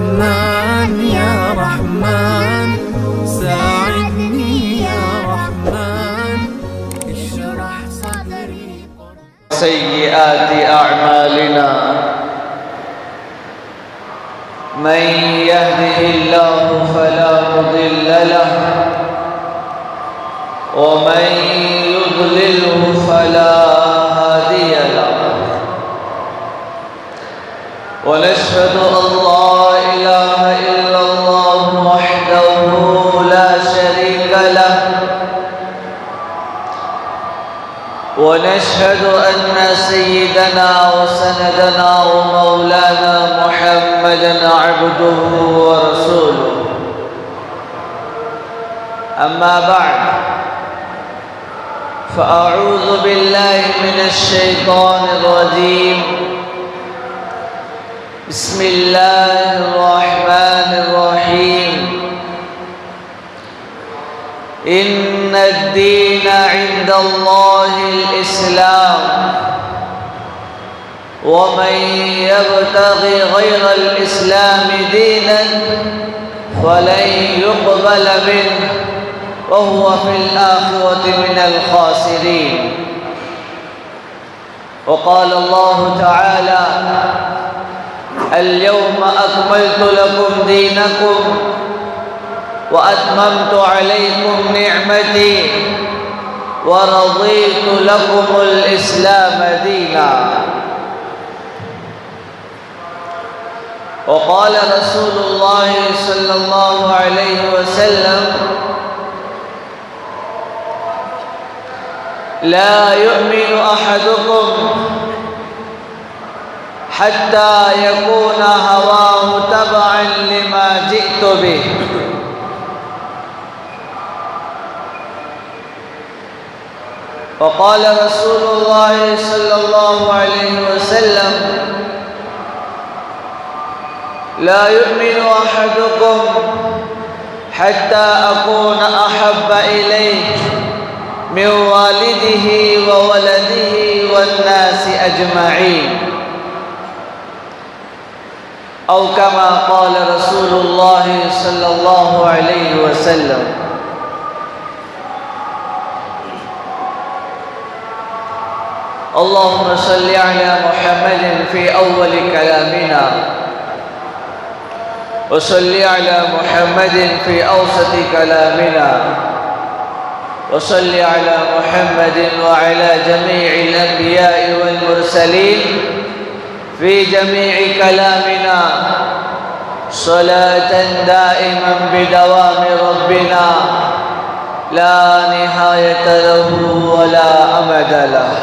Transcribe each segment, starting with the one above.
رحمن يا رحمن ساعدني يا رحمن اشرح صدري سيئات أعمالنا من يهده الله فلا مضل له ومن يضلله فلا هادي له ونشهد أن لا إله إلا الله وحده لا شريك له ونشهد أن سيدنا وسندنا ومولانا محمدا عبده ورسوله أما بعد فأعوذ بالله من الشيطان الرجيم بسم الله الرحمن الرحيم إن الدين عند الله الإسلام ومن يبتغي غير الإسلام دينا فلن يقبل منه وهو في الآخرة من الخاسرين وقال الله تعالى اليوم أكملت لكم دينكم وأتممت عليكم نعمتي ورضيت لكم الإسلام دينا وقال رسول الله صلى الله عليه وسلم لا يؤمن أحدكم حتى يكون هواه تبعا لما جئت به وقال رسول الله صلى الله عليه وسلم لا يؤمن أحدكم حتى أكون أحب إليه من والده وولده والناس أجمعين أو كما قال رسول الله صلى الله عليه وسلم اللهم صل على محمد في أول كلامنا وصل على محمد في أوسط كلامنا وصل على محمد وعلى جميع الأنبياء والمرسلين في جميع كلامنا صلاة دائما بدوام ربنا لا نهاية له ولا أمد له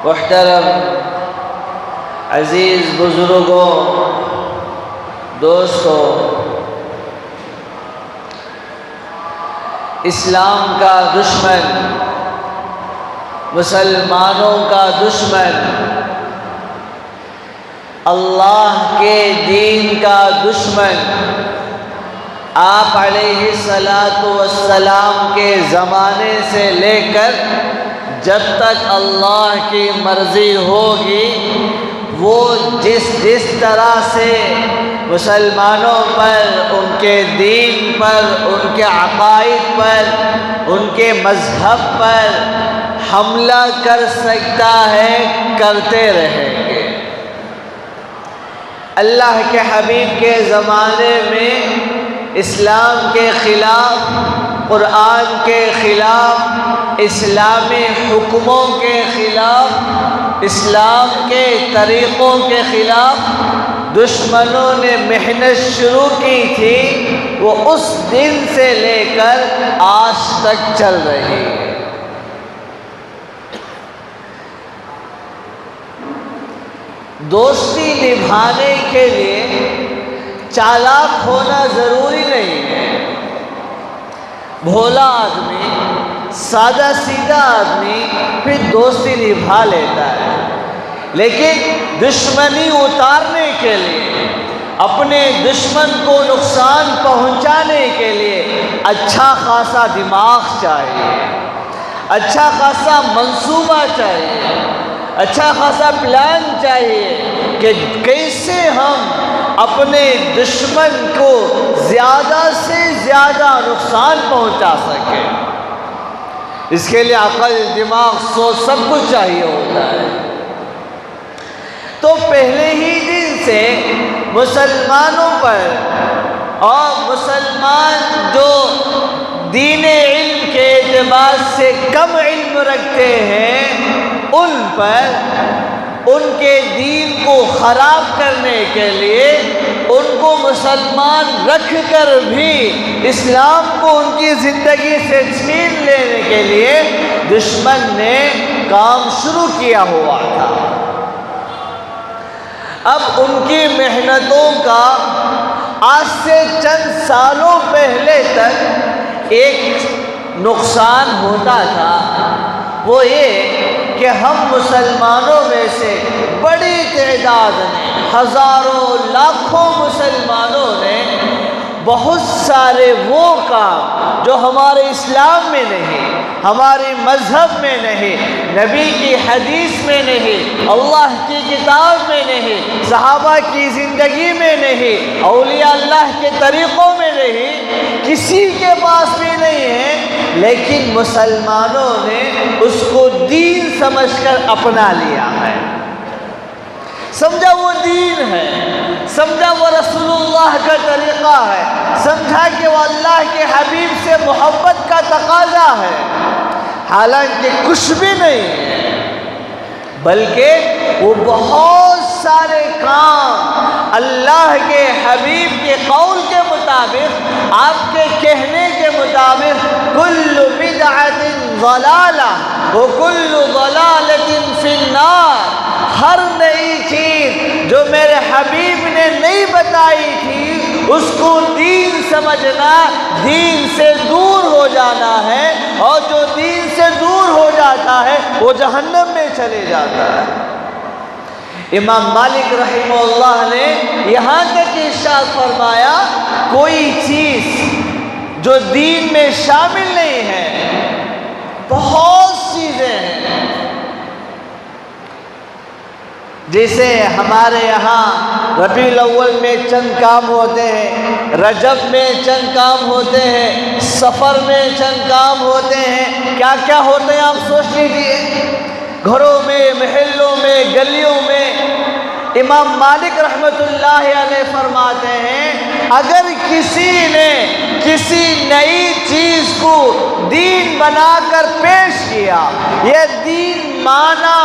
محترم عزیز بزرگوں دوستوں، اسلام کا دشمن، مسلمانوں کا دشمن، اللہ کے دین کا دشمن آپ علیہ السلام کے زمانے سے لے کر جب تک اللہ کی مرضی ہوگی وہ جس طرح سے مسلمانوں پر، ان کے دین پر، ان کے عقائد پر، ان کے مذہب پر حملہ کر سکتا ہے کرتے رہیں گے۔ اللہ کے حبیب کے زمانے میں اسلام کے خلاف، قرآن کے خلاف، اسلامی حکموں کے خلاف، اسلام کے طریقوں کے خلاف دشمنوں نے محنت شروع کی تھی، وہ اس دن سے لے کر آج تک چل رہی ہے۔ دوستی نبھانے کے لیے چالاک ہونا ضروری نہیں ہے۔ بھولا آدمی، سادہ سیدھا آدمی پھر دوستی نبھا لیتا ہے، لیکن دشمنی اتارنے کے لیے، اپنے دشمن کو نقصان پہنچانے کے لیے اچھا خاصا دماغ چاہیے، اچھا خاصا منصوبہ چاہیے، اچھا خاصا پلان چاہیے کہ کیسے ہم اپنے دشمن کو زیادہ سے زیادہ نقصان پہنچا سکیں۔ اس کے لیے عقل، دماغ، سوچ سب کچھ چاہیے ہوتا ہے۔ تو پہلے ہی دن سے مسلمانوں پر اور مسلمان جو دین علم کے اعتبار سے کم علم رکھتے ہیں ان پر ان کے دین کو خراب کرنے کے لیے، ان کو مسلمان رکھ کر بھی اسلام کو ان کی زندگی سے چھین لینے کے لیے دشمن نے کام شروع کیا ہوا تھا۔ اب ان کی محنتوں کا آج سے چند سالوں پہلے تک ایک نقصان ہوتا تھا، وہ یہ کہ ہم مسلمانوں میں سے بڑی تعداد نے، ہزاروں لاکھوں مسلمانوں نے بہت سارے وہ کام جو ہمارے اسلام میں نہیں، ہمارے مذہب میں نہیں، نبی کی حدیث میں نہیں، اللہ کی کتاب میں نہیں، صحابہ کی زندگی میں نہیں، اولیاء اللہ کے طریقوں میں نہیں، کسی کے پاس بھی نہیں ہے، لیکن مسلمانوں نے اس کو دین سمجھ کر اپنا لیا ہے، سمجھا وہ دین ہے، سمجھا وہ رسول اللہ کا طریقہ ہے، سمجھا کہ وہ اللہ کے حبیب سے محبت کا تقاضا ہے، حالانکہ کچھ بھی نہیں ہے، بلکہ وہ بہت سارے کام اللہ کے حبیب کے قول کے مطابق، آپ کے کہنے کے مطابق، کل بدعۃ ضلالہ وکل ضلالۃ فی النار، ہر نئی چیز جو میرے حبیب نے نہیں بتائی تھی اس کو دین سمجھنا، دین سے دور ہو جانا ہے، اور جو دین سے دور ہو جاتا ہے وہ جہنم میں چلے جاتا ہے۔ امام مالک رحمہ اللہ نے یہاں تک ارشاد فرمایا، کوئی چیز جو دین میں شامل نہیں ہے، بہت چیزیں ہیں جیسے ہمارے یہاں ربیع الاول میں چند کام ہوتے ہیں، رجب میں چند کام ہوتے ہیں، سفر میں چند کام ہوتے ہیں، کیا کیا ہوتے ہیں آپ سوچ لیجیے، گھروں میں، محلوں میں، گلیوں میں۔ امام مالک رحمۃ اللہ علیہ فرماتے ہیں، اگر کسی نے کسی نئی چیز کو دین بنا کر پیش کیا، یہ دین مانا،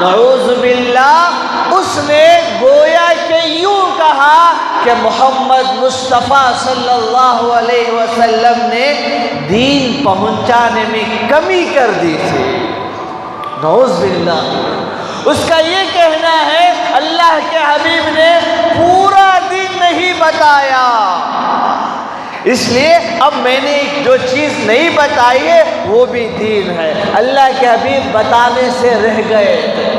نعوذ باللہ، اس نے گویا کہ یوں کہا کہ محمد مصطفیٰ صلی اللہ علیہ وسلم نے دین پہنچانے میں کمی کر دی تھی، نعوذ باللہ۔ اس کا یہ کہنا ہے اللہ کے حبیب نے پورا دین نہیں بتایا، اس لیے اب میں نے جو چیز نہیں بتائی ہے وہ بھی دین ہے، اللہ کے حبیب بتانے سے رہ گئے تھے۔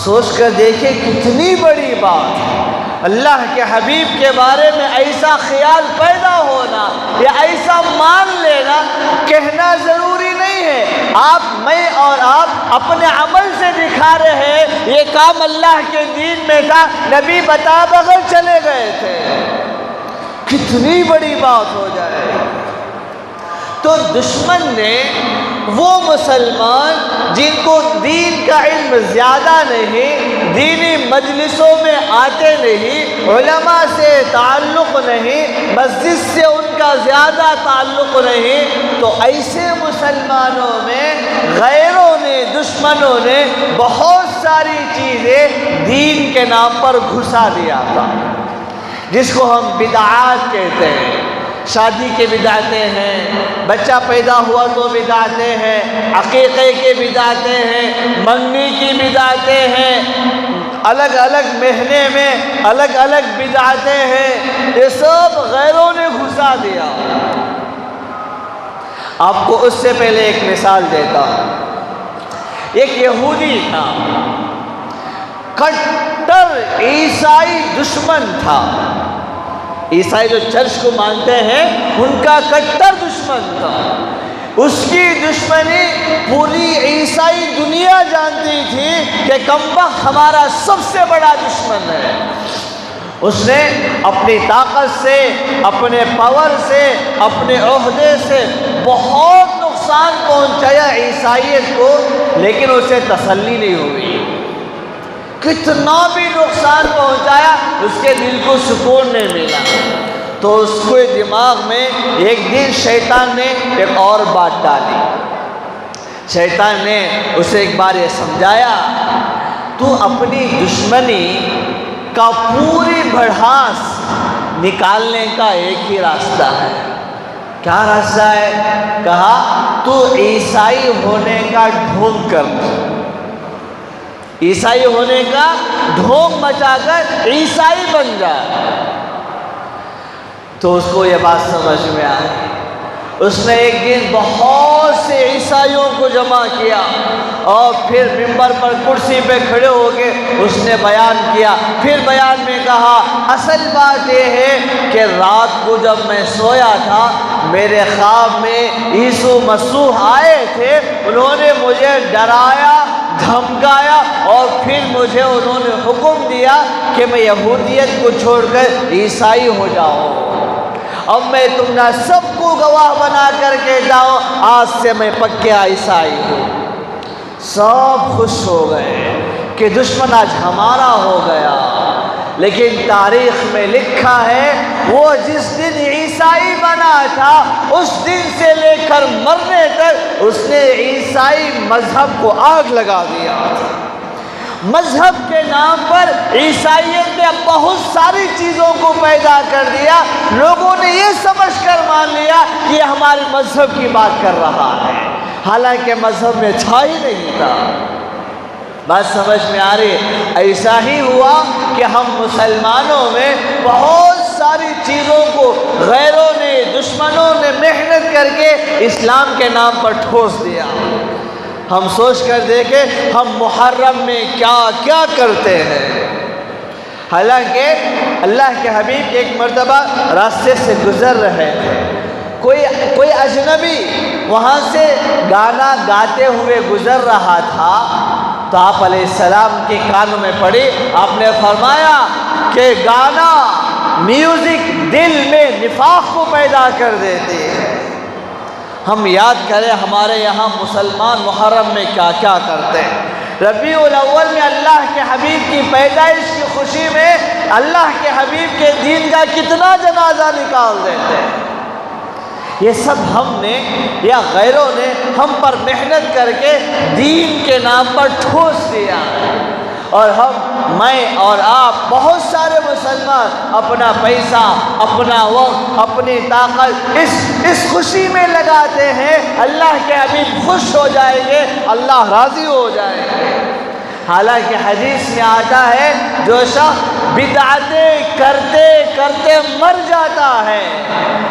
سوچ کر دیکھیں کتنی بڑی بات ہے، اللہ کے حبیب کے بارے میں ایسا خیال پیدا ہونا یا ایسا مان لینا، کہنا ضروری نہیں ہے، آپ، میں اور آپ اپنے عمل سے دکھا رہے ہیں یہ کام اللہ کے دین میں تھا، نبی بتا بغیر چلے گئے تھے، کتنی بڑی بات ہو جائے۔ تو دشمن نے وہ مسلمان جن کو دین کا علم زیادہ نہیں، دینی مجلسوں میں آتے نہیں، علماء سے تعلق نہیں، مسجد سے ان کا زیادہ تعلق نہیں، تو ایسے مسلمانوں میں غیروں نے، دشمنوں نے بہت ساری چیزیں دین کے نام پر گھسا دیا تھا، جس کو ہم بدعات کہتے ہیں۔ شادی کے بدعتیں ہیں، بچہ پیدا ہوا تو بدعتیں ہیں، عقیقے کے بدعتیں ہیں، منگنی کی بدعتیں ہیں، الگ الگ مہینے میں الگ الگ بدعتیں ہیں، یہ سب غیروں نے گھسا دیا۔ آپ کو اس سے پہلے ایک مثال دیتا ہوں۔ ایک یہودی تھا، کٹر عیسائی دشمن تھا، عیسائی جو چرچ کو مانتے ہیں ان کا کٹر دشمن تھا، اس کی دشمنی پوری عیسائی دنیا جانتی تھی کہ کمبخت ہمارا سب سے بڑا دشمن ہے۔ اس نے اپنی طاقت سے، اپنے پاور سے، اپنے عہدے سے بہت نقصان پہنچایا عیسائیت کو، لیکن اسے تسلی نہیں ہوئی۔ کتنا بھی نقصان پہنچایا، اس کے دل کو سکون نہیں ملا۔ تو اس کو دماغ میں ایک دن شیطان نے ایک اور بات ڈالی۔ شیطان نے اسے ایک بار یہ سمجھایا، تو اپنی دشمنی کا پوری بھڑاس نکالنے کا ایک ہی راستہ ہے۔ کیا راستہ ہے؟ کہا تو عیسائی ہونے کا ڈھونگ کر، عیسائی ہونے کا ڈھونگ مچا کر عیسائی بن جا۔ تو اس کو یہ بات سمجھ میں آئی۔ اس نے ایک دن بہت سے عیسائیوں کو جمع کیا اور پھر ممبر پر کرسی پہ کھڑے ہو کے اس نے بیان کیا۔ پھر بیان میں کہا، اصل بات یہ ہے کہ رات کو جب میں سویا تھا، میرے خواب میں عیسو مسیح آئے تھے، انہوں نے مجھے ڈرایا، دھمکایا، اور پھر مجھے انہوں نے حکم دیا کہ میں یہودیت کو چھوڑ کر عیسائی ہو جاؤں۔ اب میں تم نہ سب کو گواہ بنا کر کے جاؤ، آج سے میں پکا عیسائی ہوں۔ سب خوش ہو گئے کہ دشمن آج ہمارا ہو گیا۔ لیکن تاریخ میں لکھا ہے، وہ جس دن عیسائی بنا تھا، اس دن سے لے کر مرنے تک اس نے عیسائی مذہب کو آگ لگا دیا۔ مذہب کے نام پر عیسائیت نے بہت ساری چیزوں کو پیدا کر دیا۔ لوگوں نے یہ سمجھ کر مان لیا کہ یہ ہمارے مذہب کی بات کر رہا ہے، حالانکہ مذہب میں تھا ہی نہیں تھا۔ بات سمجھ میں آ رہی؟ ایسا ہی ہوا کہ ہم مسلمانوں میں بہت ساری چیزوں کو غیروں نے، دشمنوں نے محنت کر کے اسلام کے نام پر ٹھوس دیا۔ ہم سوچ کر دیکھیں ہم محرم میں کیا کیا کرتے ہیں۔ حالانکہ اللہ کے حبیب ایک مرتبہ راستے سے گزر رہے تھے، کوئی اجنبی وہاں سے گانا گاتے ہوئے گزر رہا تھا، تو آپ علیہ السلام کے کانوں میں پڑی۔ آپ نے فرمایا کہ گانا، میوزک دل میں نفاق کو پیدا کر دیتی ہے۔ ہم یاد کریں ہمارے یہاں مسلمان محرم میں کیا کیا کرتے ہیں۔ ربیع الاول میں اللہ کے حبیب کی پیدائش کی خوشی میں اللہ کے حبیب کے دین کا کتنا جنازہ نکال دیتے ہیں۔ یہ سب ہم نے یا غیروں نے ہم پر محنت کر کے دین کے نام پر ٹھوس دیا، اور میں اور آپ بہت سارے مسلمان اپنا پیسہ، اپنا وقت، اپنی طاقت اس خوشی میں لگاتے ہیں اللہ کے حبیب خوش ہو جائیں گے، اللہ راضی ہو جائیں گے۔ حالانکہ حدیث میں آتا ہے، جو شخص بدعتیں کرتے کرتے مر جاتا ہے،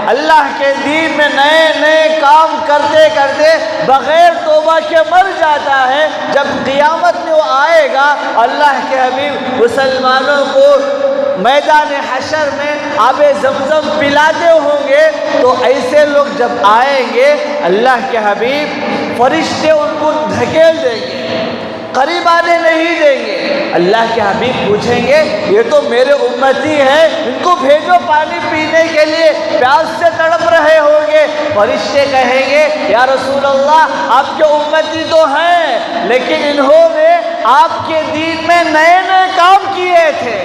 اللہ کے دین میں نئے نئے کام کرتے کرتے بغیر توبہ کے مر جاتا ہے، جب قیامت میں وہ آئے گا، اللہ کے حبیب مسلمانوں کو میدان حشر میں آب زمزم پلاتے ہوں گے، تو ایسے لوگ جب آئیں گے، اللہ کے حبیب فرشتے ان کو دھکیل دیں گے، قریب آنے نہیں دیں گے۔ اللہ کے حبیب پوچھیں گے، یہ تو میرے امتی ہیں، ان کو بھیجو پانی پینے کے لیے، پیاس سے تڑپ رہے ہوں گے۔ فرشتے کہیں گے، یا رسول اللہ آپ کے امتی تو ہیں، لیکن انہوں نے آپ کے دین میں نئے نئے کام کیے تھے،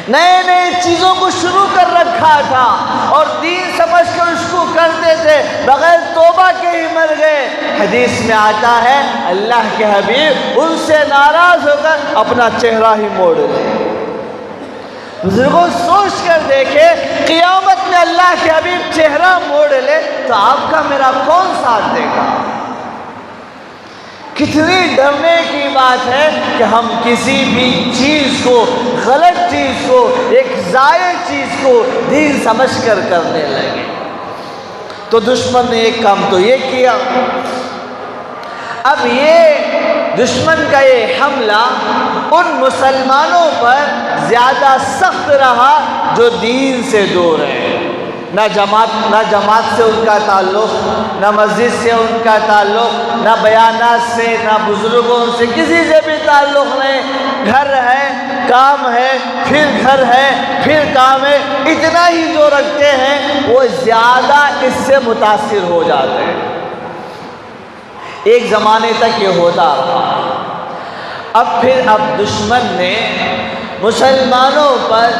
نئے نئے چیزوں کو شروع کر رکھا تھا، اور دین سمجھ کر اس کو کرتے تھے، بغیر توبہ کے ہی مر گئے۔ حدیث میں آتا ہے اللہ کے حبیب ان سے ناراض ہو کر اپنا چہرہ ہی موڑ لے۔ بزرگوں سوچ کر دیکھے، قیامت میں اللہ کے حبیب چہرہ موڑ لے تو آپ کا میرا کون ساتھ دے گا؟ کتنی ڈرنے کی بات ہے کہ ہم کسی بھی چیز کو، غلط چیز کو، ایک ضائع چیز کو دین سمجھ کر کرنے لگے۔ تو دشمن نے ایک کام تو یہ کیا، اب یہ دشمن کا یہ حملہ ان مسلمانوں پر زیادہ سخت رہا جو دین سے دور ہیں، نہ جماعت سے ان کا تعلق، نہ مسجد سے ان کا تعلق، نہ بیانات سے، نہ بزرگوں سے، کسی سے بھی تعلق نہیں۔ گھر ہے، کام ہے، پھر گھر ہے، پھر کام ہے، اتنا ہی جو رکھتے ہیں وہ زیادہ اس سے متاثر ہو جاتے ہیں۔ ایک زمانے تک یہ ہوتا رہا۔ اب دشمن نے مسلمانوں پر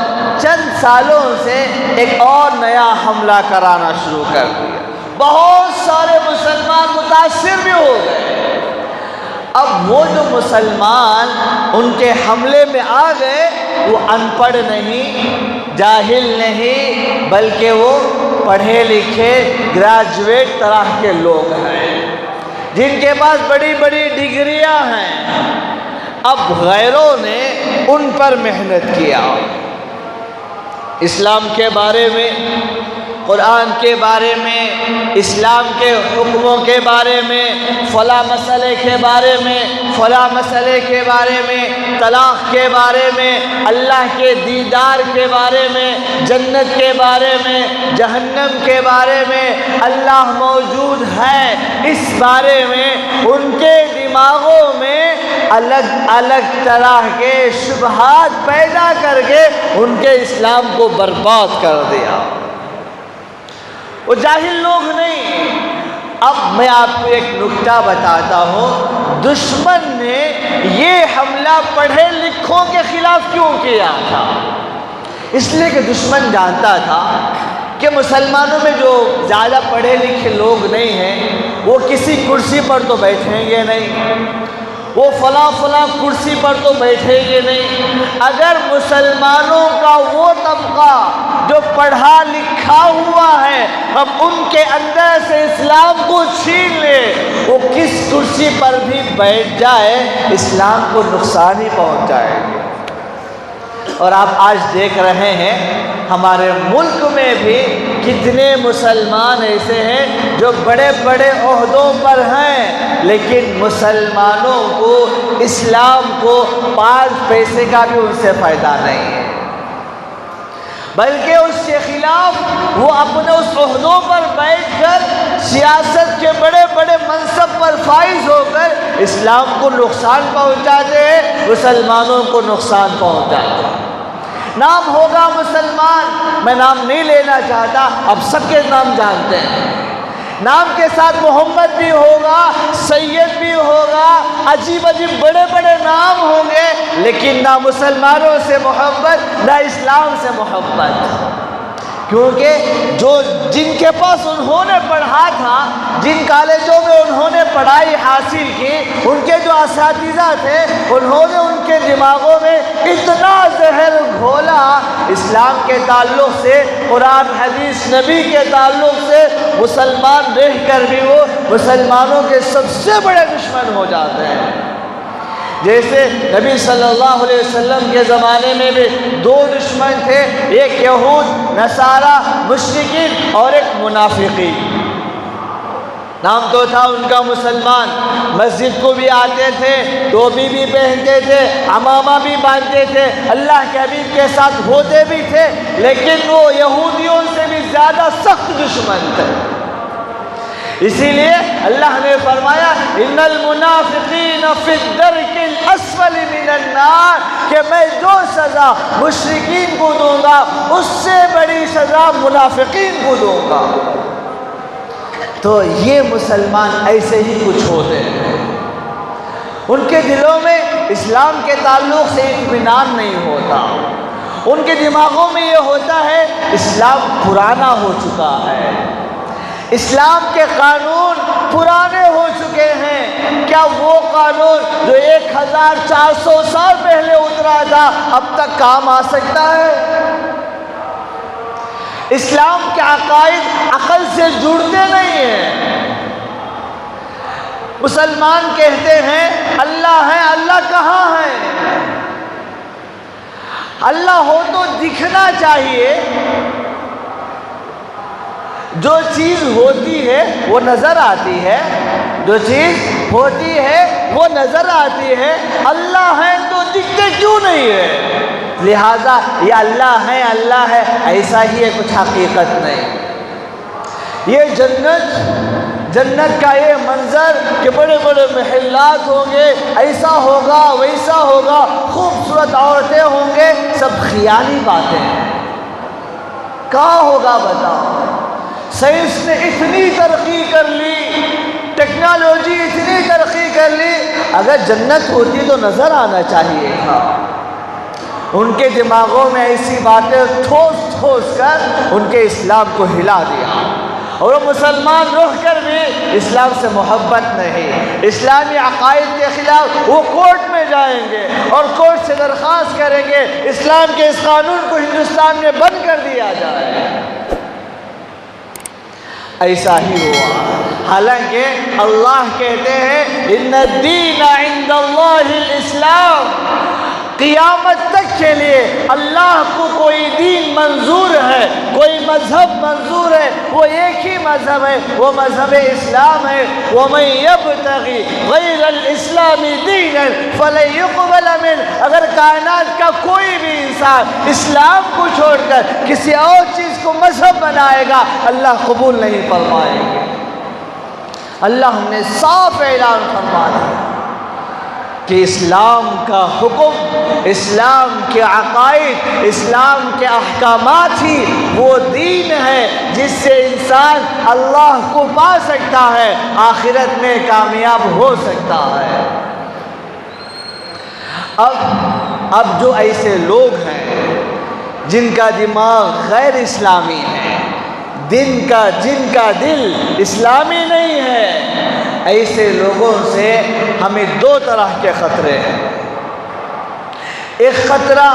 چند سالوں سے ایک اور نیا حملہ کرانا شروع کر دیا۔ بہت سارے مسلمان متاثر بھی ہو گئے۔ اب وہ جو مسلمان ان کے حملے میں آ گئے وہ ان پڑھ نہیں، جاہل نہیں، بلکہ وہ پڑھے لکھے گریجویٹ طرح کے لوگ ہیں جن کے پاس بڑی بڑی ڈگریاں ہیں۔ اب غیروں نے ان پر محنت کیا، اسلام کے بارے میں، قرآن کے بارے میں، اسلام کے حکموں کے بارے میں، فلاں مسئلے کے بارے میں، فلاں مسئلے کے بارے میں، طلاق کے بارے میں، اللہ کے دیدار کے بارے میں، جنت کے بارے میں، جہنم کے بارے میں، اللہ موجود ہے، اس بارے میں ان کے دماغوں میں الگ الگ طرح کے شبہات پیدا کر کے ان کے اسلام کو برباد کر دیا۔ وہ جاہل لوگ نہیں۔ اب میں آپ کو ایک نکتہ بتاتا ہوں، دشمن نے یہ حملہ پڑھے لکھوں کے خلاف کیوں کیا تھا؟ اس لیے کہ دشمن جانتا تھا کہ مسلمانوں میں جو زیادہ پڑھے لکھے لوگ نہیں ہیں وہ کسی کرسی پر تو بیٹھیں گے نہیں، وہ فلاں کرسی پر تو بیٹھیں گے نہیں۔ اگر مسلمانوں کا وہ طبقہ جو پڑھا لکھا ہوا ہے ہم ان کے اندر سے اسلام کو چھین لے، وہ کس کرسی پر بھی بیٹھ جائے اسلام کو نقصان ہی پہنچ جائے گا۔ اور آپ آج دیکھ رہے ہیں ہمارے ملک میں بھی کتنے مسلمان ایسے ہیں جو بڑے بڑے عہدوں پر ہیں، لیکن مسلمانوں کو، اسلام کو 5 پیسے کا بھی ان سے فائدہ نہیں ہے، بلکہ اس کے خلاف وہ اپنے اس عہدوں پر بیٹھ کر سیاست کے بڑے بڑے منصب پر فائز ہو کر اسلام کو نقصان پہنچاتے ہیں، مسلمانوں کو نقصان پہنچاتے ہیں۔ نام ہوگا مسلمان، میں نام نہیں لینا چاہتا، اب سب کے نام جانتے ہیں، نام کے ساتھ محمد بھی ہوگا، سید بھی ہوگا، عجیب عجیب بڑے بڑے نام ہوں گے، لیکن نہ مسلمانوں سے محبت، نہ اسلام سے محبت۔ کیونکہ جن کے پاس انہوں نے پڑھا تھا، جن کالجوں میں انہوں نے پڑھائی حاصل کی، ان کے جو اساتذہ تھے، انہوں نے ان کے دماغوں میں اتنا زہر گھولا اسلام کے تعلق سے، قرآن حدیث نبی کے تعلق سے، مسلمان رہ کر بھی وہ مسلمانوں کے سب سے بڑے دشمن ہو جاتے ہیں۔ جیسے نبی صلی اللہ علیہ وسلم کے زمانے میں بھی 2 دشمن تھے، ایک یہود نصارہ مشرکین اور ایک منافقین۔ نام تو تھا ان کا مسلمان، مسجد کو بھی آتے تھے، ٹوپی بھی پہنتے تھے، عمامہ بھی باندھتے تھے، اللہ کے حبیب کے ساتھ ہوتے بھی تھے، لیکن وہ یہودیوں سے بھی زیادہ سخت دشمن تھے۔ اسی لیے اللہ نے فرمایا ان المنافقین فی الدرک الاسفل من النار، کہ میں جو سزا مشرکین کو دوں گا اس سے بڑی سزا منافقین کو دوں گا۔ تو یہ مسلمان ایسے ہی کچھ ہوتے ہیں، ان کے دلوں میں اسلام کے تعلق سے اطمینان نہیں ہوتا، ان کے دماغوں میں یہ ہوتا ہے اسلام پرانا ہو چکا ہے، اسلام کے قانون پرانے ہو چکے ہیں، کیا وہ قانون جو 1400 سال پہلے اترا تھا اب تک کام آ سکتا ہے؟ اسلام کے عقائد عقل سے جڑتے نہیں ہیں۔ مسلمان کہتے ہیں اللہ ہے، اللہ کہاں ہے؟ اللہ ہو تو دکھنا چاہیے، جو چیز ہوتی ہے وہ نظر آتی ہے، جو چیز ہوتی ہے وہ نظر آتی ہے، اللہ ہے تو دکھتے کیوں نہیں ہے؟ لہٰذا یہ اللہ ہے ایسا ہی ہے، کچھ حقیقت نہیں۔ یہ جنت کا یہ منظر کہ بڑے بڑے محلات ہوں گے، ایسا ہوگا ویسا ہوگا، خوبصورت عورتیں ہوں گے، سب خیالی باتیں ہیں۔ کہاں ہوگا بتاؤ؟ سائنس نے اتنی ترقی کر لی، ٹیکنالوجی اتنی ترقی کر لی، اگر جنت ہوتی تو نظر آنا چاہیے تھا۔ ان کے دماغوں میں ایسی باتیں ٹھوس کر ان کے اسلام کو ہلا دیا، اور وہ مسلمان رہ کر بھی اسلام سے محبت نہیں، اسلامی عقائد کے خلاف وہ کورٹ میں جائیں گے اور کورٹ سے درخواست کریں گے اسلام کے اس قانون کو ہندوستان میں بند کر دیا جائے۔ ایسا ہی ہوا، حالانکہ اللہ کہتے ہیں ان الدین عند اللہ الاسلام، قیامت تک کے لیے اللہ کو کوئی دین منظور ہے، کوئی مذہب منظور ہے، وہ ایک ہی مذہب ہے، وہ مذہب اسلام ہے۔ وَمَن يَبْتَغِ غَيْرَ الْإِسْلَامِ دِينًا فَلَن يُقْبَلَ مِنْهُ، اگر کائنات کا کوئی بھی انسان اسلام کو چھوڑ کر کسی اور چیز کو مذہب بنائے گا، اللہ قبول نہیں فرمائے گا۔ اللہ نے صاف اعلان فرما دیا کہ اسلام کا حکم، اسلام کے عقائد، اسلام کے احکامات ہی وہ دین ہے جس سے انسان اللہ کو پا سکتا ہے، آخرت میں کامیاب ہو سکتا ہے۔ اب جو ایسے لوگ ہیں جن کا دماغ غیر اسلامی ہے، جن کا دل اسلامی نہیں ہے، ایسے لوگوں سے ہمیں دو طرح کے خطرے ہیں۔ ایک خطرہ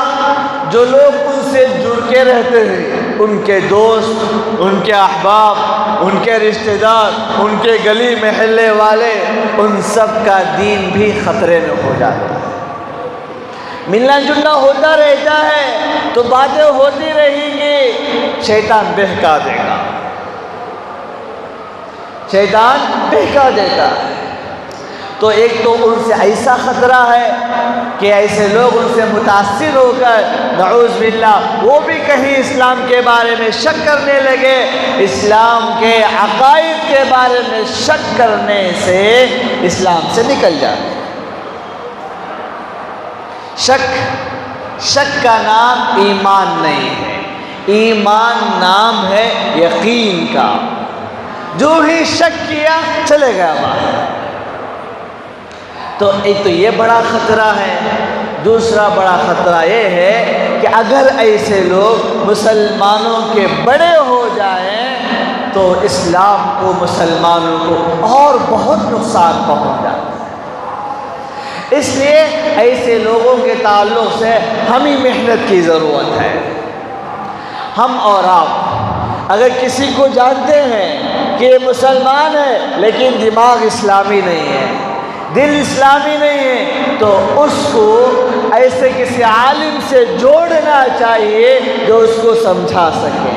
جو لوگ ان سے جڑ کے رہتے ہیں، ان کے دوست، ان کے احباب، ان کے رشتہ دار، ان کے گلی محلے والے، ان سب کا دین بھی خطرے میں ہو جاتا ہے۔ ملنا جلنا ہوتا رہتا ہے تو باتیں ہوتی رہیں گی، شیطان بہکا دے گا، شیطان بہکا دیتا ہے۔ تو ایک تو ان سے ایسا خطرہ ہے کہ ایسے لوگ ان سے متاثر ہو کر نعوذ باللہ وہ بھی کہیں اسلام کے بارے میں شک کرنے لگے، اسلام کے عقائد کے بارے میں شک کرنے سے اسلام سے نکل جاتے۔ شک کا نام ایمان نہیں ہے، ایمان نام ہے یقین کا۔ جو ہی شک کیا چلے گیا باہر۔ تو ایک تو یہ بڑا خطرہ ہے، دوسرا بڑا خطرہ یہ ہے کہ اگر ایسے لوگ مسلمانوں کے بڑے ہو جائیں تو اسلام کو، مسلمانوں کو اور بہت نقصان پہنچ جاتا ہے۔ اس لیے ایسے لوگوں کے تعلق سے ہمیں محنت کی ضرورت ہے۔ ہم اور آپ اگر کسی کو جانتے ہیں کہ یہ مسلمان ہے لیکن دماغ اسلامی نہیں ہے، دل اسلامی نہیں ہے، تو اس کو ایسے کسی عالم سے جوڑنا چاہیے جو اس کو سمجھا سکے،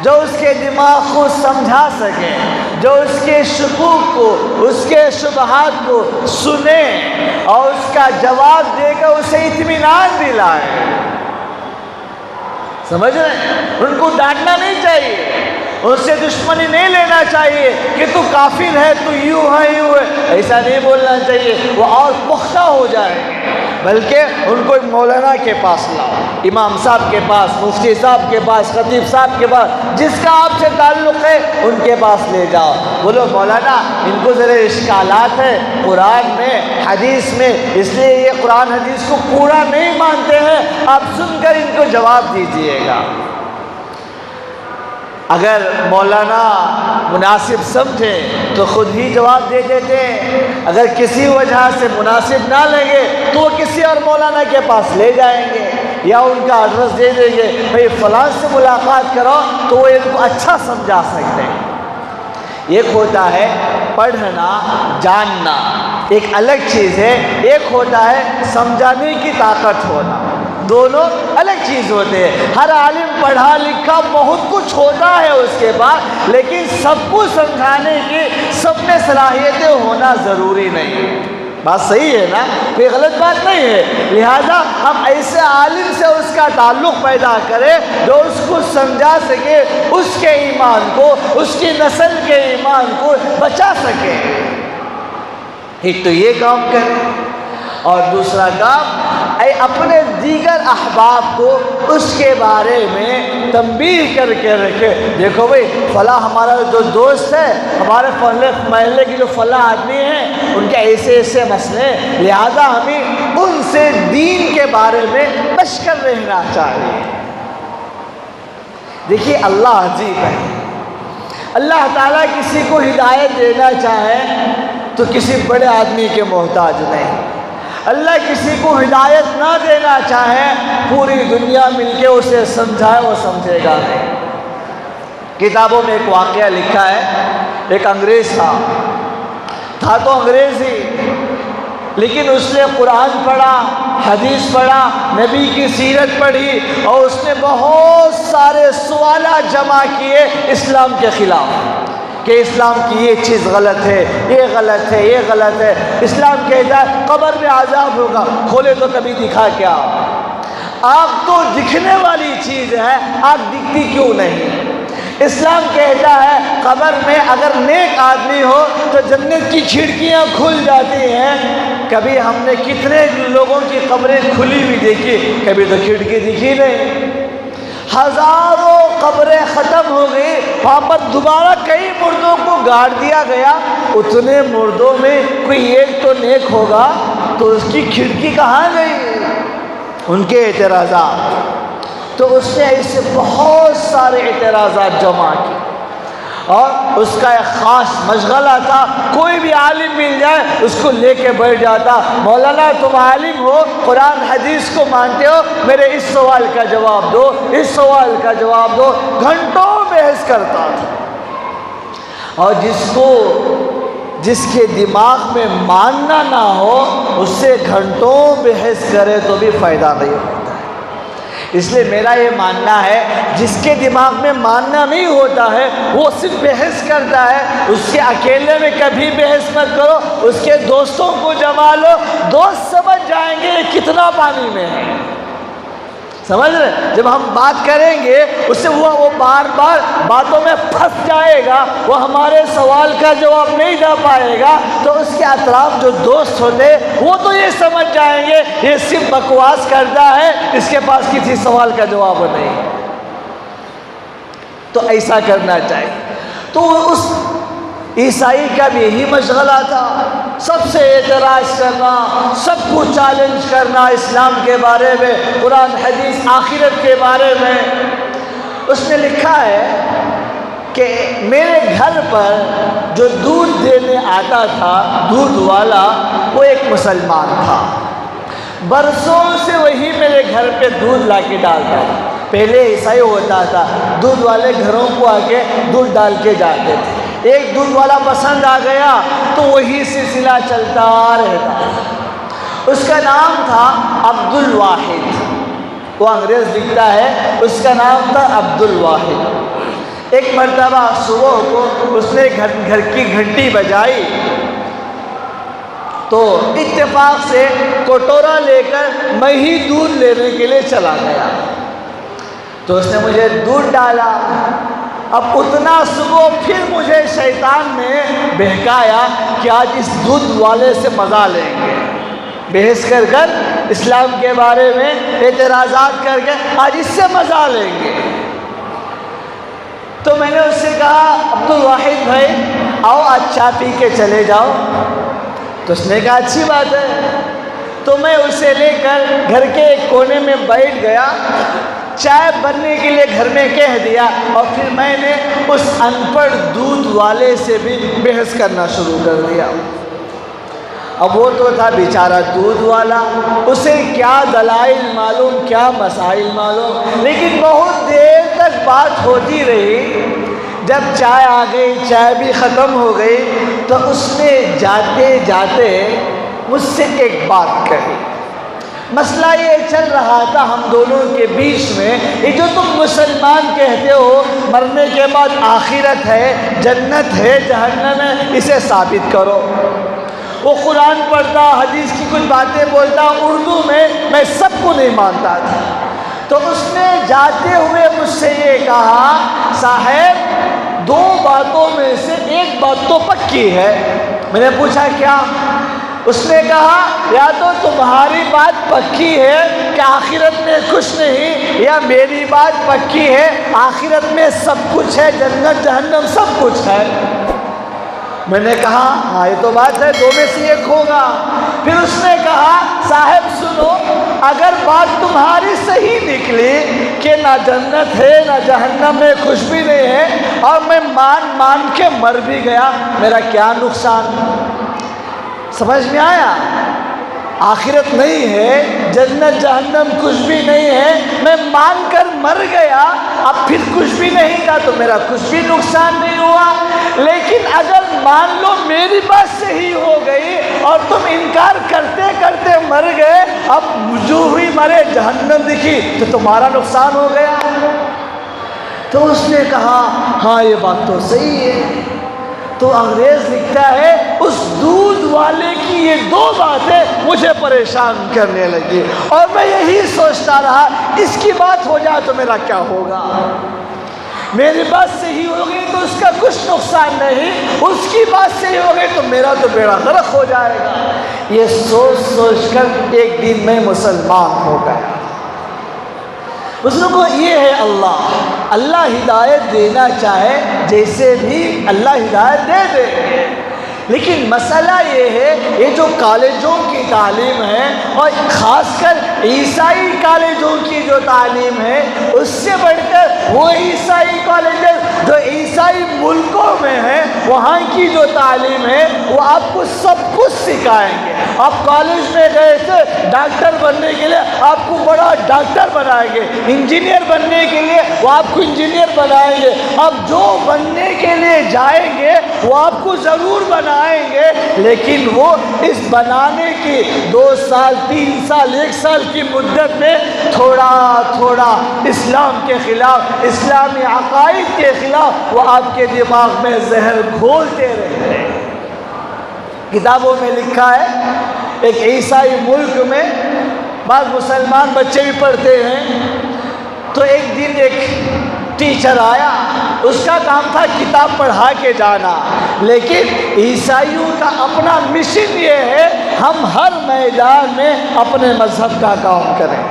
جو اس کے دماغ کو سمجھا سکے، جو اس کے شکوک کو، اس کے شبہات کو سنے اور اس کا جواب دے کر اسے اطمینان دلائے۔ سمجھ رہے ہیں؟ ان کو ڈانٹنا نہیں چاہیے، اس سے دشمنی نہیں لینا چاہیے کہ تو کافر ہے، تو یوں ہے، ایسا نہیں بولنا چاہیے، وہ اور پختہ ہو جائے، بلکہ ان کو مولانا کے پاس لاؤ، امام صاحب کے پاس، مفتی صاحب کے پاس، خطیب صاحب کے پاس، جس کا آپ سے تعلق ہے ان کے پاس لے جاؤ، بولو مولانا ان کو ذرا اشکالات ہے قرآن میں، حدیث میں، اس لیے یہ قرآن حدیث کو پورا نہیں مانتے ہیں، آپ سن کر ان کو جواب دیجئے گا۔ اگر مولانا مناسب سمجھے تو خود ہی جواب دے دیتے، اگر کسی وجہ سے مناسب نہ لگے تو وہ کسی اور مولانا کے پاس لے جائیں گے یا ان کا ایڈریس دے دیں گے، بھئی فلاں سے ملاقات کرو، تو وہ ان کو اچھا سمجھا سکتے ہیں۔ ایک ہوتا ہے پڑھنا، جاننا، ایک الگ چیز ہے، ایک ہوتا ہے سمجھانے کی طاقت ہونا، دونوں الگ چیز ہوتے ہیں۔ ہر عالم پڑھا لکھا بہت کچھ ہوتا ہے اس کے بعد، لیکن سب کو سمجھانے کی سب میں صلاحیتیں ہونا ضروری نہیں ہے۔ بات صحیح ہے نا، کوئی غلط بات نہیں ہے. لہذا ہم ایسے عالم سے اس کا تعلق پیدا کریں جو اس کو سمجھا سکے، اس کے ایمان کو، اس کی نسل کے ایمان کو بچا سکے. ایک تو یہ کام کریں، اور دوسرا کام اپنے دیگر احباب کو اس کے بارے میں تنبیہ کر کے رکھے. دیکھو بھئی فلاں ہمارا جو دوست ہے، ہمارے محلے کی جو فلاں آدمی ہیں، ان کے ایسے ایسے مسئلے ہیں، لہذا ہمیں ان سے دین کے بارے میں بچ کر رہنا چاہیے. دیکھیے اللہ عجیب ہے، اللہ تعالیٰ کسی کو ہدایت دینا چاہے تو کسی بڑے آدمی کے محتاج نہیں. اللہ کسی کو ہدایت نہ دینا چاہے، پوری دنیا مل کے اسے سمجھائے وہ سمجھے گا نہیں. کتابوں میں ایک واقعہ لکھا ہے، ایک انگریز تھا تو انگریز ہی، لیکن اس نے قرآن پڑھا، حدیث پڑھا، نبی کی سیرت پڑھی، اور اس نے بہت سارے سوالات جمع کیے اسلام کے خلاف کہ اسلام کی یہ چیز غلط ہے، یہ غلط ہے، یہ غلط ہے. اسلام کہتا ہے قبر میں عذاب ہوگا، کھولے تو کبھی دکھا کیا؟ آگ تو دکھنے والی چیز ہے، آگ دکھتی کیوں نہیں؟ اسلام کہتا ہے قبر میں اگر نیک آدمی ہو تو جنت کی کھڑکیاں کھل جاتی ہیں. کبھی ہم نے کتنے لوگوں کی قبریں کھلی ہوئی دیکھی، کبھی تو کھڑکی دکھی نہیں. ہزاروں قبریں ختم ہو گئی، وہاں پر دوبارہ کئی مردوں کو گاڑ دیا گیا. اتنے مردوں میں کوئی ایک تو نیک ہوگا تو اس کی کھڑکی کہاں گئی؟ ان کے اعتراضات. تو اس نے ایسے بہت سارے اعتراضات جمع کیے، اور اس کا ایک خاص مشغلہ تھا، کوئی بھی عالم مل جائے اس کو لے کے بیٹھ جاتا. مولانا تم عالم ہو، قرآن حدیث کو مانتے ہو، میرے اس سوال کا جواب دو، اس سوال کا جواب دو. گھنٹوں بحث کرتا تھا. اور جس کے دماغ میں ماننا نہ ہو، اس سے گھنٹوں بحث کرے تو بھی فائدہ نہیں ہوتا. اس لیے میرا یہ ماننا ہے جس کے دماغ میں ماننا نہیں ہوتا ہے وہ صرف بحث کرتا ہے، اس کے اکیلے میں کبھی بحث مت کرو، اس کے دوستوں کو جما لو، دوست سمجھ جائیں گے کتنا پانی میں ہے. سمجھ رہے؟ جب ہم بات کریں گے اس سے وہ بار بار باتوں میں پھنس جائے گا، وہ ہمارے سوال کا جواب نہیں دے پائے گا. تو اس کے اطراف جو دوست ہوتے وہ تو یہ سمجھ جائیں گے یہ صرف بکواس کرتا ہے، اس کے پاس کسی سوال کا جواب نہیں. تو ایسا کرنا چاہیے. تو اس عیسائی کا بھی یہی مشغلہ تھا، سب سے اعتراض کرنا، سب کو چیلنج کرنا اسلام کے بارے میں، قرآن حدیث آخرت کے بارے میں. اس نے لکھا ہے کہ میرے گھر پر جو دودھ دینے آتا تھا دودھ والا، وہ ایک مسلمان تھا. برسوں سے وہی میرے گھر پہ دودھ لا کے ڈالتا تھا. پہلے عیسائی ہوتا تھا، دودھ والے گھروں کو آ کے دودھ ڈال کے جاتے تھے. ایک دودھ والا پسند آ گیا تو وہی سلسلہ چلتا رہتا. اس کا نام تھا عبد الواحد. وہ انگریز لکھتا ہے اس کا نام تھا عبد الواحد. ایک مرتبہ صبح کو اس نے گھر کی گھنٹی بجائی تو اتفاق سے کٹورا لے کر میں ہی دودھ لینے کے لیے چلا گیا. تو اس نے مجھے دودھ ڈالا. اب اتنا صبح پھر مجھے شیطان نے بہکایا کہ آج اس دودھ والے سے مزہ لیں گے، بحث کر کر اسلام کے بارے میں اعتراضات کر کے آج اس سے مزہ لیں گے. تو میں نے اس سے کہا عبد الواحد بھائی آؤ آج چائے پی کے چلے جاؤ. تو اس نے کہا اچھی بات ہے. تو میں اسے لے کر گھر کے ایک کونے میں بیٹھ گیا، چائے بننے کے لیے گھر میں کہہ دیا، اور پھر میں نے اس ان پڑھ دودھ والے سے بھی بحث کرنا شروع کر دیا. اب وہ تو تھا بیچارہ دودھ والا، اسے کیا دلائل معلوم، کیا مسائل معلوم، لیکن بہت دیر تک بات ہوتی رہی. جب چائے آ گئی، چائے بھی ختم ہو گئی، تو اس نے جاتے جاتے مجھ سے ایک بات کہی. مسئلہ یہ چل رہا تھا ہم دونوں کے بیچ میں، یہ جو تم مسلمان کہتے ہو مرنے کے بعد آخرت ہے، جنت ہے، جہنم ہے، اسے ثابت کرو. وہ قرآن پڑھتا، حدیث کی کچھ باتیں بولتا، اردو میں سب کو نہیں مانتا تھا۔ تو اس نے جاتے ہوئے مجھ سے یہ کہا، صاحب 2 باتوں میں سے ایک بات تو پکی ہے۔ میں نے پوچھا کیا؟ اس نے کہا یا تو تمہاری بات پکی ہے کہ آخرت میں کچھ نہیں، یا میری بات پکی ہے آخرت میں سب کچھ ہے، جنت جہنم سب کچھ ہے۔ میں نے کہا ہاں یہ تو بات ہے، 2 میں سے ایک ہوگا۔ پھر اس نے کہا صاحب سنو، اگر بات تمہاری صحیح نکلی کہ نہ جنت ہے نہ جہنم میں کچھ بھی نہیں ہے، اور میں مان کے مر بھی گیا، میرا کیا نقصان؟ سمجھ میں آیا؟ آخرت نہیں ہے، جنت جہنم کچھ بھی نہیں ہے، میں مان کر مر گیا، اب پھر کچھ بھی نہیں تھا تو میرا کچھ بھی نقصان نہیں ہوا۔ لیکن اگر مان لو میری بات صحیح ہو گئی اور تم انکار کرتے کرتے مر گئے، اب جو ہوئی مرے جہنم دکھی تو تمہارا نقصان ہو گیا۔ تو اس نے کہا ہاں یہ بات تو صحیح ہے۔ تو انگریز لکھتا ہے اس دودھ والے کی یہ 2 باتیں مجھے پریشان کرنے لگی، اور میں یہی سوچتا رہا اس کی بات ہو جائے تو میرا کیا ہوگا؟ میری بات صحیح ہو گئی تو اس کا کچھ نقصان نہیں، اس کی بات صحیح ہو گئی تو میرا تو بیڑا غرق ہو جائے گا۔ یہ سوچ کر ایک دن میں مسلمان ہو گیا۔ بزرگوں یہ ہے اللہ ہدایت دینا چاہے جیسے بھی اللہ ہدایت دے دے، لیکن مسئلہ یہ ہے یہ جو کالجوں کی تعلیم ہے، اور خاص کر عیسائی کالجوں کی جو تعلیم ہے، اس سے بڑھ کر وہ عیسائی کالجز جو عیسائی ملکوں میں ہیں، وہاں کی جو تعلیم ہے وہ آپ کو سب کچھ سکھائیں گے۔ آپ کالج میں گئے تھے ڈاکٹر بننے کے لیے، آپ کو بڑا ڈاکٹر بنائیں گے، انجینئر بننے کے لیے وہ آپ کو انجینئر بنائیں گے۔ اب جو بننے کے لیے جائیں گے وہ آپ کو ضرور بنائیں گے، لیکن وہ اس بنانے کی 2 سال 3 سال 1 سال کی مدت میں تھوڑا تھوڑا اسلام کے خلاف، اسلامی عقائد کے خلاف وہ آپ کے دماغ میں زہر گھولتے رہتے ہیں۔ کتابوں میں لکھا ہے ایک عیسائی ملک میں بعض مسلمان بچے بھی پڑھتے ہیں، تو ایک دن ایک ٹیچر آیا، اس کا کام تھا کتاب پڑھا کے جانا، لیکن عیسائیوں کا اپنا مشن یہ ہے ہم ہر میدان میں اپنے مذہب کا کام کریں۔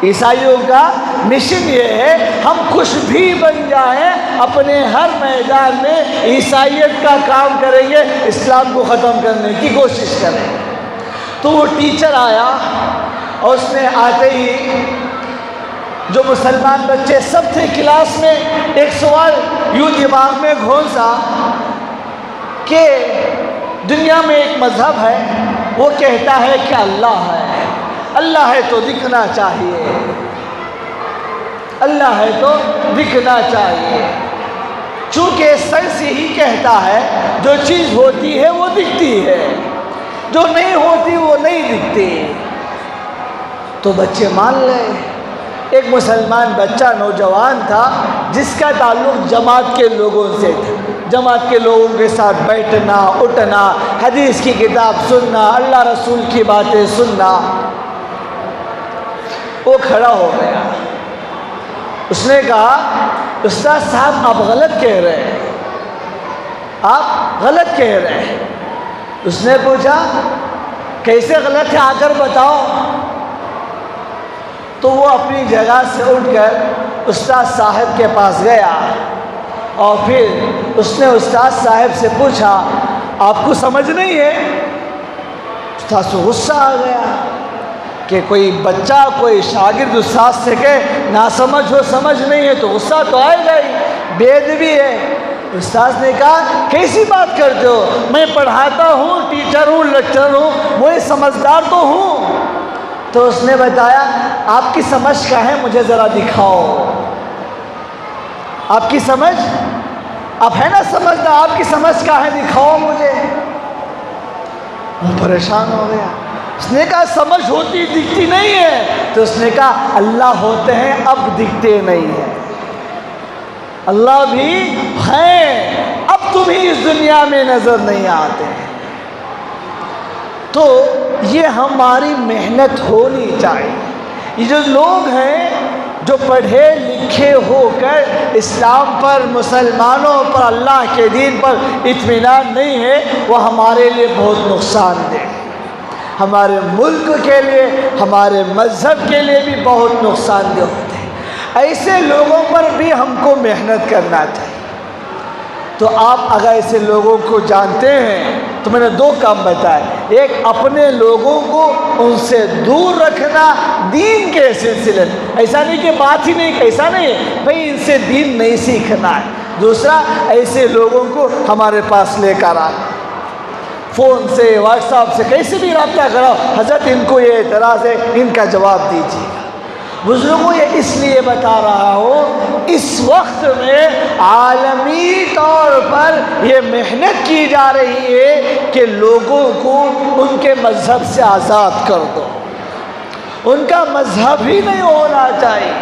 عیسائیوں کا مشن یہ ہے ہم کچھ بھی بن جائیں، اپنے ہر میدان میں عیسائیت کا کام کریں گے، اسلام کو ختم کرنے کی کوشش کریں۔ تو وہ ٹیچر آیا اور اس نے آتے ہی جو مسلمان بچے سب تھے کلاس میں، ایک سوال یوں دماغ میں گھونسا کہ دنیا میں ایک مذہب ہے وہ کہتا ہے کہ اللہ ہے، اللہ ہے تو دکھنا چاہیے، اللہ ہے تو دکھنا چاہیے، چونکہ سائنس یہی کہتا ہے جو چیز ہوتی ہے وہ دکھتی ہے، جو نہیں ہوتی وہ نہیں دکھتی۔ تو بچے مان لے۔ ایک مسلمان بچہ نوجوان تھا جس کا تعلق جماعت کے لوگوں سے تھا، جماعت کے لوگوں کے ساتھ بیٹھنا اٹھنا، حدیث کی کتاب سننا، اللہ رسول کی باتیں سننا۔ وہ کھڑا ہو گیا، اس نے کہا استاد صاحب آپ غلط کہہ رہے ہیں، آپ غلط کہہ رہے ہیں۔ اس نے پوچھا کیسے غلط ہے آ کر بتاؤ۔ تو وہ اپنی جگہ سے اٹھ کر استاد صاحب کے پاس گیا اور پھر اس نے استاد صاحب سے پوچھا آپ کو سمجھ نہیں ہے؟ استاد سے غصہ آ گیا کہ کوئی بچہ کوئی شاگرد استاد سے کہے نہ سمجھ ہو سمجھ نہیں ہے تو غصہ تو آئے گا ہی، بے ادبی ہے۔ استاد نے کہا کیسی بات کرتے ہو، میں پڑھاتا ہوں، ٹیچر ہوں، لیکچر ہوں، وہی سمجھدار تو ہوں۔ تو اس نے بتایا آپ کی سمجھ کیا ہے مجھے ذرا دکھاؤ، آپ کی سمجھ، آپ ہے نا سمجھدار، آپ کی سمجھ کیا ہے دکھاؤ مجھے۔ وہ پریشان ہو گیا، اس نے کہا سمجھ ہوتی دکھتی نہیں ہے۔ تو اس نے کہا اللہ ہوتے ہیں اب دکھتے نہیں ہیں، اللہ بھی ہیں اب تم ہی اس دنیا میں نظر نہیں آتے ہیں۔ تو یہ ہماری محنت ہونی چاہیے. یہ جو لوگ ہیں جو پڑھے لکھے ہو کر اسلام پر، مسلمانوں پر، اللہ کے دین پر اطمینان نہیں ہے، وہ ہمارے لیے بہت نقصان دہ ہے. ہمارے ملک کے لیے، ہمارے مذہب کے لیے بھی بہت نقصان دہ ہوتے ہیں. ایسے لوگوں پر بھی ہم کو محنت کرنا چاہیے. تو آپ اگر ایسے لوگوں کو جانتے ہیں تو میں نے 2 کام بتائے. ایک، اپنے لوگوں کو ان سے دور رکھنا دین کے سلسلے میں. ایسا نہیں کہ بات ہی نہیں، ایسا نہیں ہے بھئی ان سے دین نہیں سیکھنا ہے. دوسرا، ایسے لوگوں کو ہمارے پاس لے کر آنا، فون سے، واٹس ایپ سے، کیسے بھی رابطہ کرو، حضرت ان کو یہ اعتراض ہے، ان کا جواب دیجیے. بزرگوں یہ اس لیے بتا رہا ہوں، اس وقت میں عالمی طور پر یہ محنت کی جا رہی ہے کہ لوگوں کو ان کے مذہب سے آزاد کر دو. ان کا مذہب ہی نہیں ہونا چاہیے.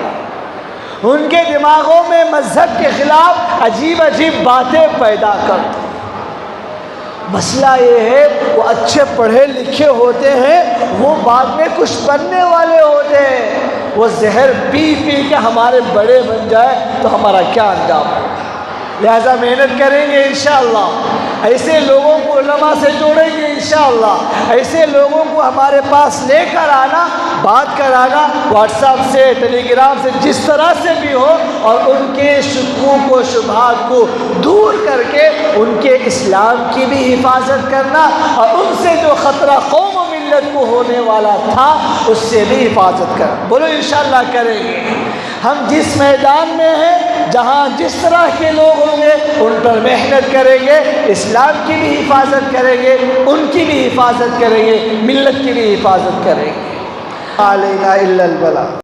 ان کے دماغوں میں مذہب کے خلاف عجیب عجیب باتیں پیدا کر دو. مسئلہ یہ ہے وہ اچھے پڑھے لکھے ہوتے ہیں، وہ بعد میں کچھ بننے والے ہوتے ہیں. وہ زہر پی پی کے ہمارے بڑے بن جائے تو ہمارا کیا انجام ہوگا. لہذا محنت کریں گے انشاءاللہ. ایسے لوگوں کو علماء سے جوڑیں گے انشاءاللہ. ایسے لوگوں کو ہمارے پاس لے کر آنا، بات کرانا، واٹس ایپ سے، ٹیلی گرام سے، جس طرح سے بھی ہو، اور ان کے شکوک و شبہات کو دور کر کے ان کے اسلام کی بھی حفاظت کرنا، اور ان سے جو خطرہ قوم و ملت کو ہونے والا تھا اس سے بھی حفاظت کرنا. بولو انشاءاللہ کریں گے. ہم جس میدان میں ہیں، جہاں جس طرح کے لوگ ہوں گے ان پر محنت کریں گے، اسلام کی بھی حفاظت کریں گے، ان کی بھی حفاظت کریں گے، ملت کی بھی حفاظت کریں گے. علینا الا البلاغ.